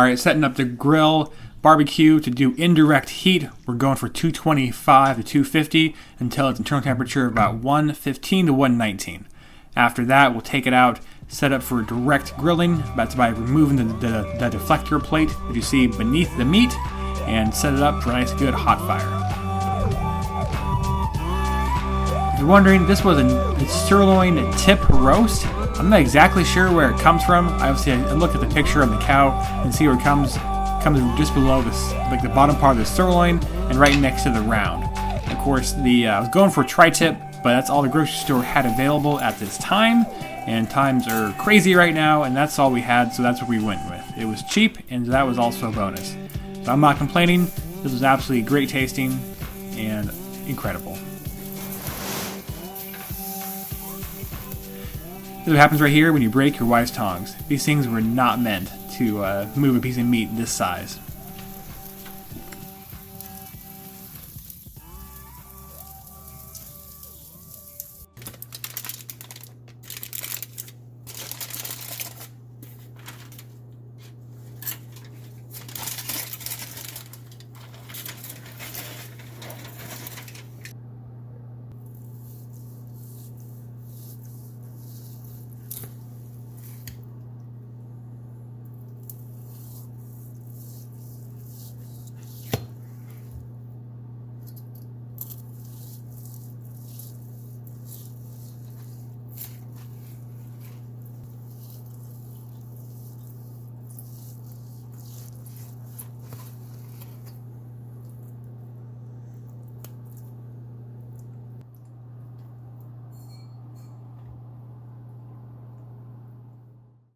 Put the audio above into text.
Alright, setting up the grill barbecue to do indirect heat. We're going for 225 to 250 until its internal temperature of about 115 to 119. After that, we'll take it out, set up for direct grilling. That's by removing the deflector plate that you see beneath the meat and set it up for a nice good hot fire. If you're wondering, this was a sirloin tip roast. I'm not exactly sure where it comes from. I looked at the picture of the cow and see where it comes just below this, like the bottom part of the sirloin and right next to the round. Of course, I was going for tri-tip, but that's all the grocery store had available at this time, and times are crazy right now, and that's all we had, so that's what we went with. It was cheap, and that was also a bonus. So I'm not complaining. This was absolutely great tasting and incredible. This is what happens right here when you break your wife's tongs. These things were not meant to move a piece of meat this size.